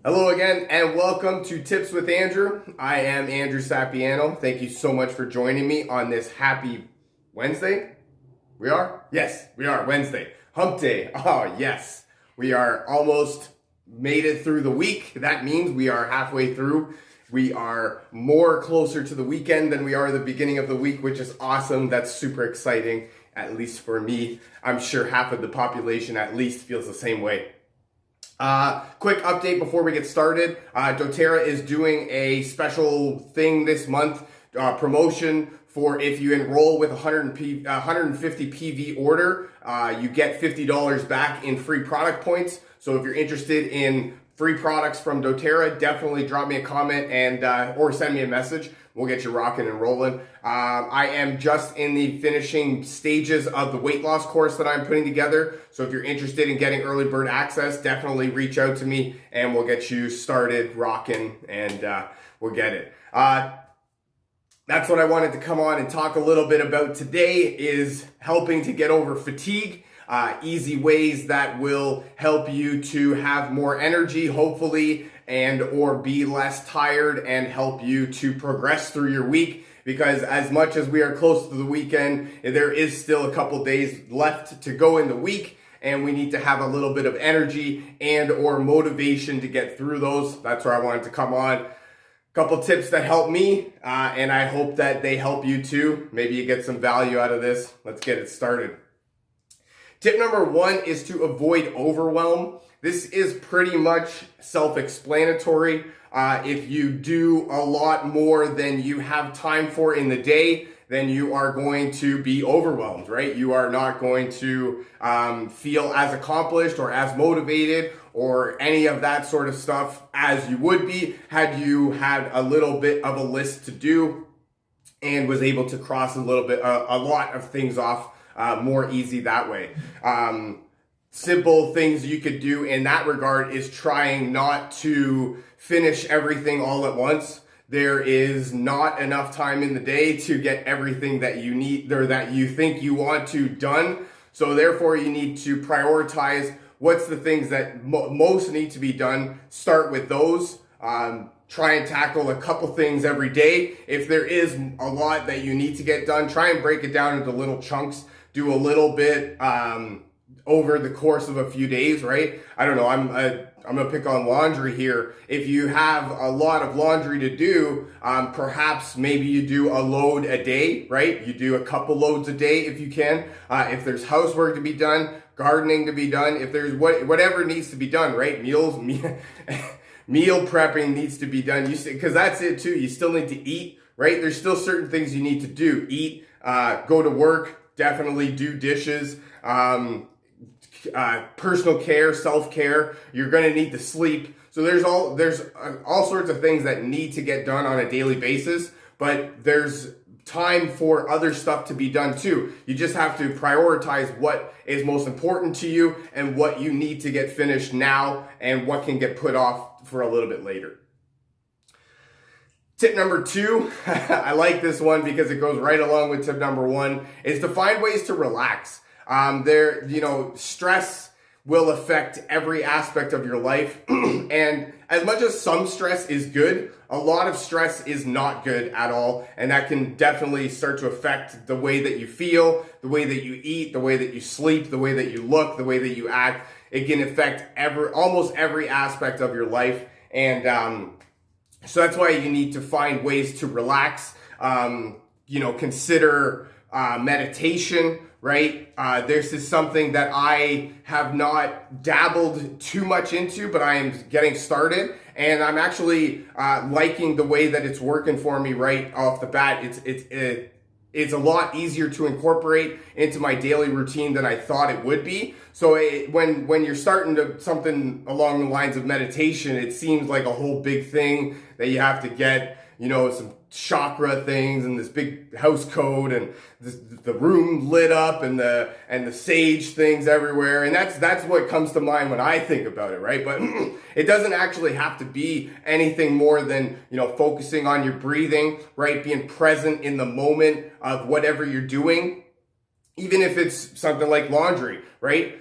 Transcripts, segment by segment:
Hello again and welcome to Tips with Andrew. I am Andrew Sapiano. Thank you so much for joining me on this happy Wednesday. We are? Yes, we are. Wednesday. Hump day. Oh, yes. We are almost made it through the week. That means we are halfway through. We are more closer to the weekend than we are the beginning of the week, which is awesome. That's super exciting, at least for me. I'm sure half of the population at least feels the same way. Quick update before we get started. doTERRA is doing a special thing this month, promotion for if you enroll with 150 PV order, you get $50 back in free product points. So if you're interested in free products from doTERRA, definitely drop me a comment and or send me a message. We'll get you rocking and rolling. I am just in the finishing stages of the weight loss course that I'm putting together. So if you're interested in getting early bird access, definitely reach out to me and we'll get you started rocking and we'll get it. That's what I wanted to come on and talk a little bit about today, is helping to get over fatigue. Easy ways that will help you to have more energy, hopefully, and or be less tired and help you to progress through your week. Because as much as we are close to the weekend, there is still a couple days left to go in the week, and we need to have a little bit of energy and or motivation to get through those. That's where I wanted to come on. Couple tips that help me, and I hope that they help you too. Maybe you get some value out of this. Let's get it started. Tip number one is to avoid overwhelm. This is pretty much self-explanatory. If you do a lot more than you have time for in the day, then you are going to be overwhelmed, right? You are not going to feel as accomplished or as motivated or any of that sort of stuff as you would be had you had a little bit of a list to do and was able to cross a lot of things off more easy that way. Simple things you could do in that regard is trying not to finish everything all at once. There is not enough time in the day to get everything that you need or that you think you want to done. So therefore you need to prioritize what's the things that most need to be done. Start with those. Try and tackle a couple things every day. If there is a lot that you need to get done, try and break it down into little chunks. Do a little bit over the course of a few days, right? I don't know, I'm gonna pick on laundry here. If you have a lot of laundry to do, perhaps maybe you do a load a day, right? You do a couple loads a day if you can. If there's housework to be done, gardening to be done, if there's whatever needs to be done, right? Meal prepping needs to be done. Because that's it too. You still need to eat, right? There's still certain things you need to do. Eat, go to work, definitely do dishes, personal care, self-care. You're going to need to sleep. So there's all sorts of things that need to get done on a daily basis, but there's time for other stuff to be done too. You just have to prioritize what is most important to you and what you need to get finished now and what can get put off for a little bit later. Tip number two, I like this one because it goes right along with tip number one, is to find ways to relax. Stress will affect every aspect of your life. And as much as some stress is good, a lot of stress is not good at all. And that can definitely start to affect the way that you feel, the way that you eat, the way that you sleep, the way that you look, the way that you act. It can affect almost every aspect of your life. And so that's why you need to find ways to relax. Consider meditation, right? This is something that I have not dabbled too much into, but I am getting started. And I'm actually liking the way that it's working for me right off the bat. It's a lot easier to incorporate into my daily routine than I thought it would be. So when you're starting to something along the lines of meditation, it seems like a whole big thing that you have to get, some chakra things and this big house code and the room lit up and the sage things everywhere. And that's what comes to mind when I think about it, right? But it doesn't actually have to be anything more than, focusing on your breathing, right? Being present in the moment of whatever you're doing. Even if it's something like laundry, right?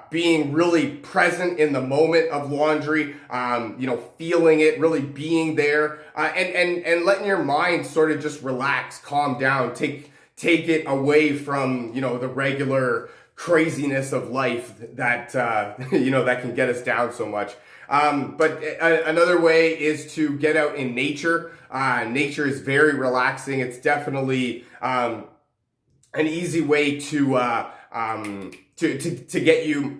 being really present in the moment of laundry, feeling it, really being there, and letting your mind sort of just relax, calm down, take it away from, the regular craziness of life that, that can get us down so much. But another way is to get out in nature. Nature is very relaxing. It's definitely an easy way to get you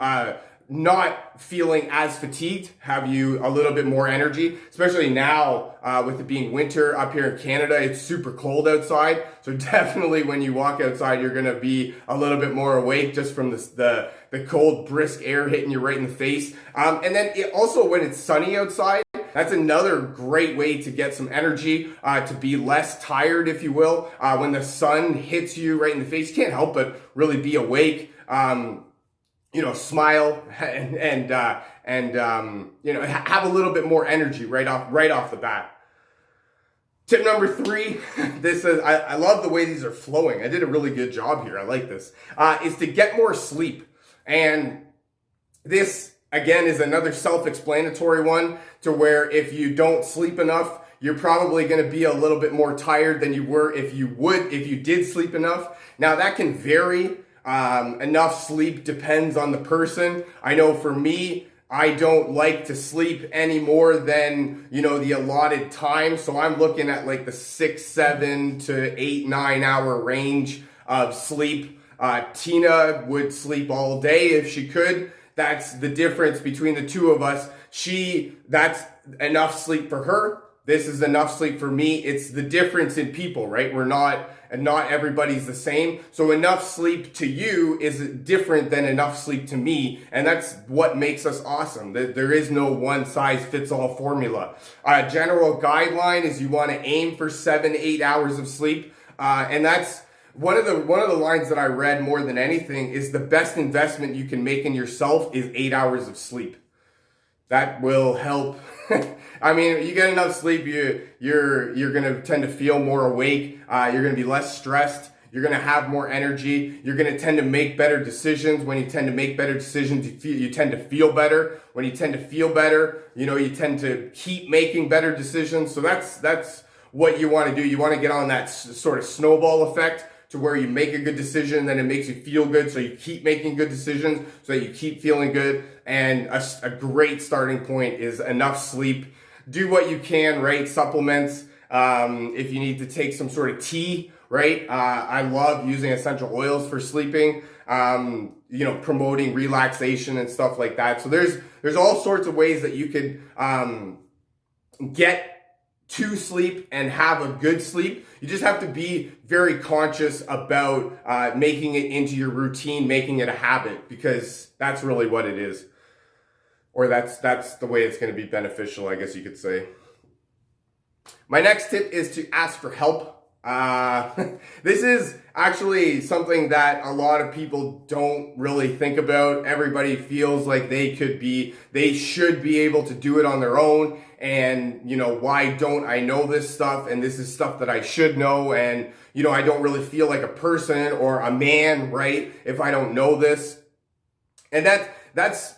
not feeling as fatigued, have you a little bit more energy, especially now with it being winter up here in Canada. It's super cold outside, so definitely when you walk outside, you're gonna be a little bit more awake just from the cold, brisk air hitting you right in the face. And then also when it's sunny outside, that's another great way to get some energy, to be less tired, if you will. When the sun hits you right in the face, you can't help but really be awake. Smile and have a little bit more energy right off the bat. Tip number 3, this is, I love the way these are flowing. I did a really good job here. I like this. Is to get more sleep. And this, again, is another self-explanatory one, to where if you don't sleep enough, you're probably going to be a little bit more tired than you were if you did sleep enough. Now, that can vary. Enough sleep depends on the person. I know for me, I don't like to sleep any more than, the allotted time. So I'm looking at like the 6, 7 to 8, 9 hour range of sleep. Tina would sleep all day if she could. That's the difference between the two of us. That's enough sleep for her. This is enough sleep for me. It's the difference in people, right? Not everybody's the same. So enough sleep to you is different than enough sleep to me. And that's what makes us awesome. There is no one size fits all formula. General guideline is you want to aim for 7 to 8 hours of sleep. And that's one of the lines that I read more than anything is the best investment you can make in yourself is 8 hours of sleep. That will help. I mean, you get enough sleep, you're going to tend to feel more awake. You're going to be less stressed. You're going to have more energy. You're going to tend to make better decisions. When you tend to make better decisions, you tend to feel better. When you tend to feel better, you tend to keep making better decisions. So that's what you want to do. You want to get on that sort of snowball effect, to where you make a good decision, then it makes you feel good, so you keep making good decisions, so that you keep feeling good. And a great starting point is enough sleep. Do what you can, right? Supplements. If you need to take some sort of tea, right? I love using essential oils for sleeping, promoting relaxation and stuff like that. So there's all sorts of ways that you could get to sleep and have a good sleep. You just have to be very conscious about making it into your routine, making it a habit, because that's really what it is. Or that's the way it's going to be beneficial, I guess you could say. My next tip is to ask for help. This is actually something that a lot of people don't really think about. Everybody feels like they should be able to do it on their own. And, why don't I know this stuff? And this is stuff that I should know. And, I don't really feel like a person or a man, right? If I don't know this. And that's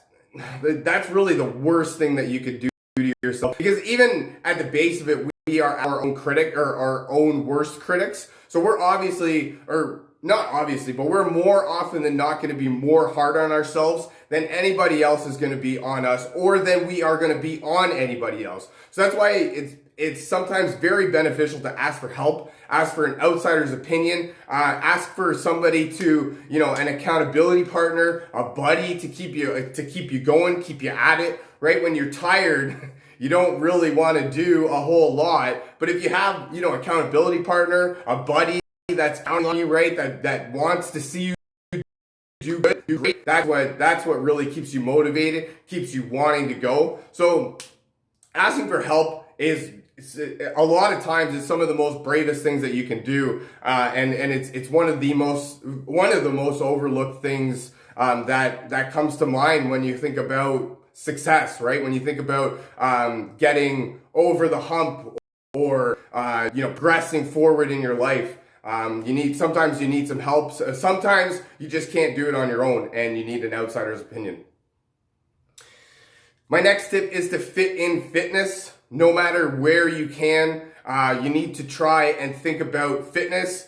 really the worst thing that you could do to yourself. Because even at the base of it, we are our own critic, or our own worst critics. So we're but we're more often than not going to be more hard on ourselves than anybody else is going to be on us, or than we are going to be on anybody else. So that's why it's sometimes very beneficial to ask for help, ask for an outsider's opinion, ask for somebody to, an accountability partner, a buddy to keep you going, keep you at it, right? When you're tired, you don't really want to do a whole lot. But if you have, accountability partner, a buddy that's counting on you, right? That wants to see you do good, do great. That's what really keeps you motivated, keeps you wanting to go. So asking for help is a lot of times it's some of the most bravest things that you can do, and it's one of the most overlooked things that comes to mind when you think about success, right? When you think about getting over the hump, or progressing forward in your life. Sometimes you need some help. Sometimes you just can't do it on your own and you need an outsider's opinion. My next tip is to fit in fitness. No matter where you can, you need to try and think about fitness,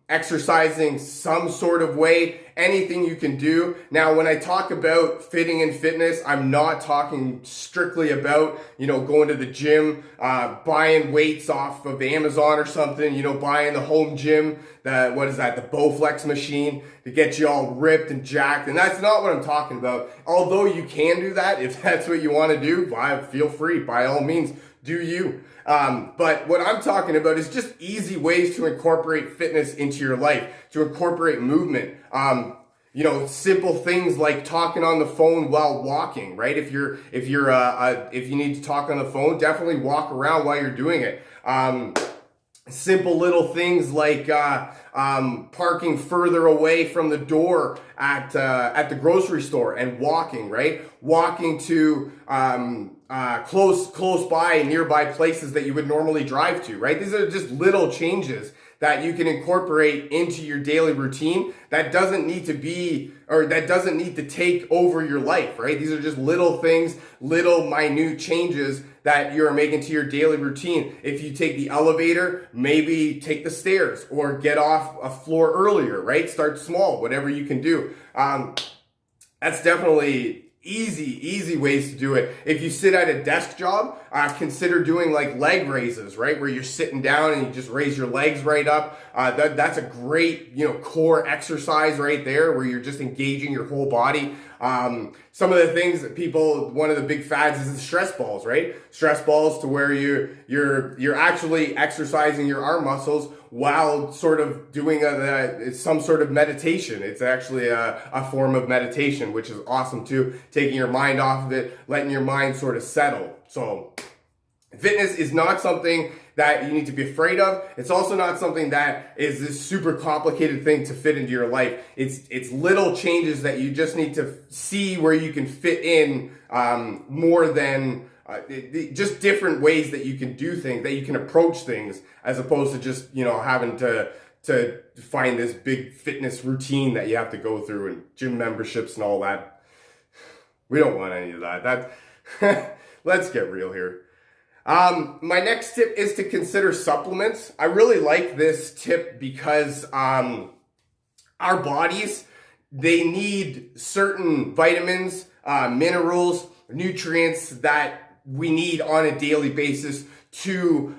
exercising some sort of way, anything you can do. Now, when I talk about fitting in fitness, I'm not talking strictly about, going to the gym, buying weights off of Amazon or something, buying the home gym, the Bowflex machine to get you all ripped and jacked. And that's not what I'm talking about. Although you can do that, if that's what you want to do, feel free, by all means, do you. But what I'm talking about is just easy ways to incorporate fitness into your life, to incorporate movement. Simple things like talking on the phone while walking, right? If you need to talk on the phone, definitely walk around while you're doing it. Simple little things like parking further away from the door at the grocery store and walking, right? Walking to close by nearby places that you would normally drive to, right? These are just little changes that you can incorporate into your daily routine that doesn't need to take over your life, right? These are just little things, little minute changes that you're making to your daily routine. If you take the elevator, maybe take the stairs or get off a floor earlier, right? Start small, whatever you can do. That's definitely easy ways to do it. If you sit at a desk job, consider doing like leg raises, right? Where you're sitting down and you just raise your legs right up. That's a great, core exercise right there where you're just engaging your whole body. Some of the things that one of the big fads is the stress balls, right? Stress balls to where you're actually exercising your arm muscles while sort of doing some sort of meditation. It's actually a form of meditation, which is awesome too. Taking your mind off of it, letting your mind sort of settle. So fitness is not something that you need to be afraid of. It's also not something that is this super complicated thing to fit into your life. It's little changes that you just need to see where you can fit in more than just different ways that you can do things, that you can approach things, as opposed to just, having to find this big fitness routine that you have to go through and gym memberships and all that. We don't want any of that. Let's get real here. My next tip is to consider supplements. I really like this tip because our bodies, they need certain vitamins, minerals, nutrients that we need on a daily basis to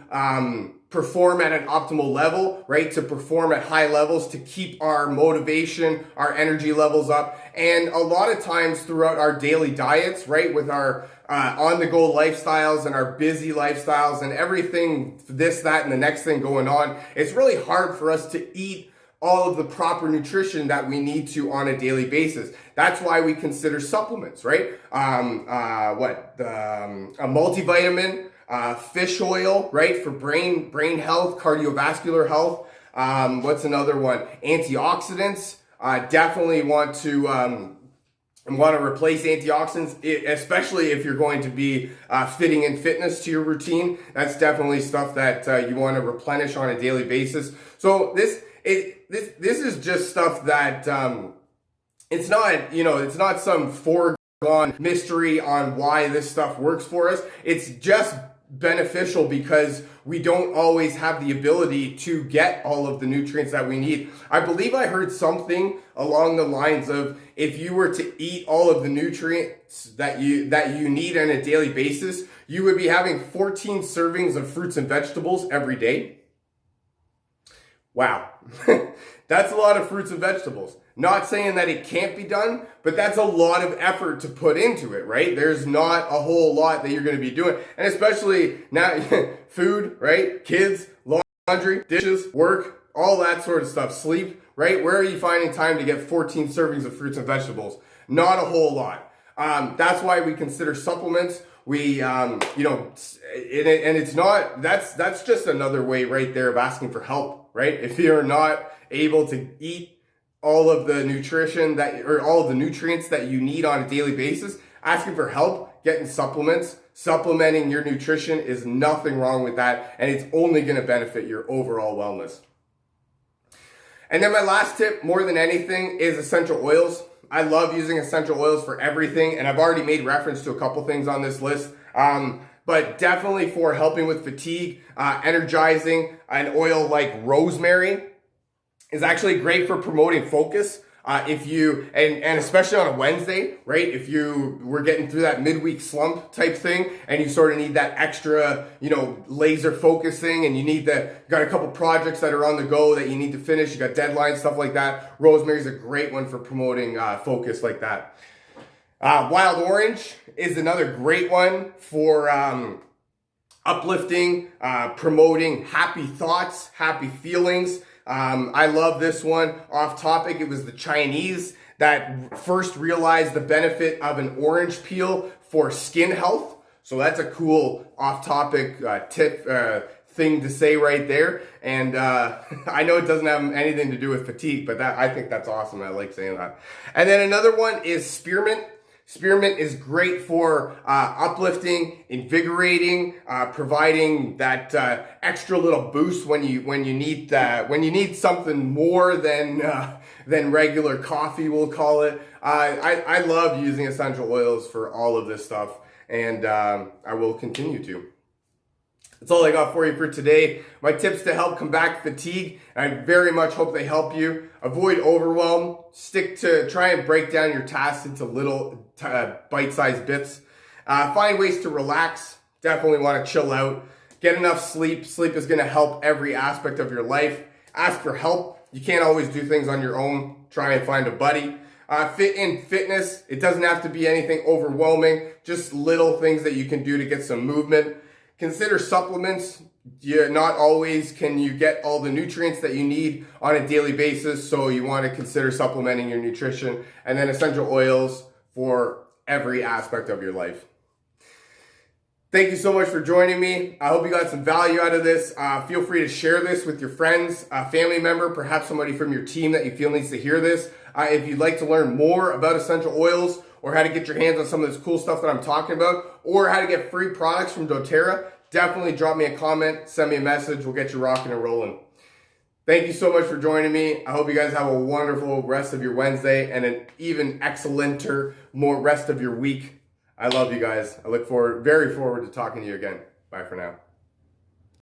perform at an optimal level, right? To perform at high levels, to keep our motivation, our energy levels up. And a lot of times throughout our daily diets, right, with our on-the-go lifestyles and our busy lifestyles and everything, this, that, and the next thing going on, it's really hard for us to eat all of the proper nutrition that we need to on a daily basis. That's why we consider supplements, right? A multivitamin, fish oil, right? For brain health, cardiovascular health. What's another one? Antioxidants. Definitely want to replace antioxidants, especially if you're going to be fitting in fitness to your routine. That's definitely stuff that you want to replenish on a daily basis. So this is just stuff that it's not some foregone mystery on why this stuff works for us. It's just beneficial because we don't always have the ability to get all of the nutrients that we need. I believe I heard something along the lines of, if you were to eat all of the nutrients that you need on a daily basis, you would be having 14 servings of fruits and vegetables every day. Wow. That's a lot of fruits and vegetables. Not saying that it can't be done, but that's a lot of effort to put into it, right? There's not a whole lot that you're going to be doing. And especially now, food, right? Kids, laundry, dishes, work, all that sort of stuff, sleep, right? Where are you finding time to get 14 servings of fruits and vegetables? Not a whole lot. That's why we consider supplements. That's just another way right there of asking for help, right? If you're not able to eat all of the nutrition all of the nutrients that you need on a daily basis, asking for help, getting supplements, supplementing your nutrition is nothing wrong with that. And it's only going to benefit your overall wellness. And then my last tip, more than anything, is essential oils. I love using essential oils for everything, and I've already made reference to a couple things on this list. But definitely for helping with fatigue, energizing, an oil like rosemary is actually great for promoting focus. If you, and especially on a Wednesday, right? If you were getting through that midweek slump type thing and you sort of need that extra, laser focusing, and you got a couple projects that are on the go that you need to finish, you got deadlines, stuff like that. Rosemary's a great one for promoting focus like that. Wild orange is another great one for uplifting, promoting happy thoughts, happy feelings. I love this one. Off topic, it was the Chinese that first realized the benefit of an orange peel for skin health. So that's a cool off topic tip thing to say right there. And I know it doesn't have anything to do with fatigue, but I think that's awesome. I like saying that. And then another one is spearmint. Spearmint is great for uplifting, invigorating, providing that extra little boost when you need something more than regular coffee, we'll call it. I love using essential oils for all of this stuff, and I will continue to. That's all I got for you for today. My tips to help combat fatigue. I very much hope they help you. Avoid overwhelm. Try and break down your tasks into little bite-sized bits. Find ways to relax. Definitely want to chill out. Get enough sleep. Sleep is going to help every aspect of your life. Ask for help. You can't always do things on your own. Try and find a buddy. Fitness. It doesn't have to be anything overwhelming. Just little things that you can do to get some movement. Consider supplements. Not always can you get all the nutrients that you need on a daily basis, so you want to consider supplementing your nutrition. And then essential oils for every aspect of your life. Thank you so much for joining me. I hope you got some value out of this. Feel free to share this with your friends, a family member, perhaps somebody from your team that you feel needs to hear this. If you'd like to learn more about essential oils, or how to get your hands on some of this cool stuff that I'm talking about, or how to get free products from doTERRA, definitely drop me a comment, send me a message. We'll get you rocking and rolling. Thank you so much for joining me. I hope you guys have a wonderful rest of your Wednesday and an even excellenter more rest of your week. I love you guys. I look very forward to talking to you again. Bye for now.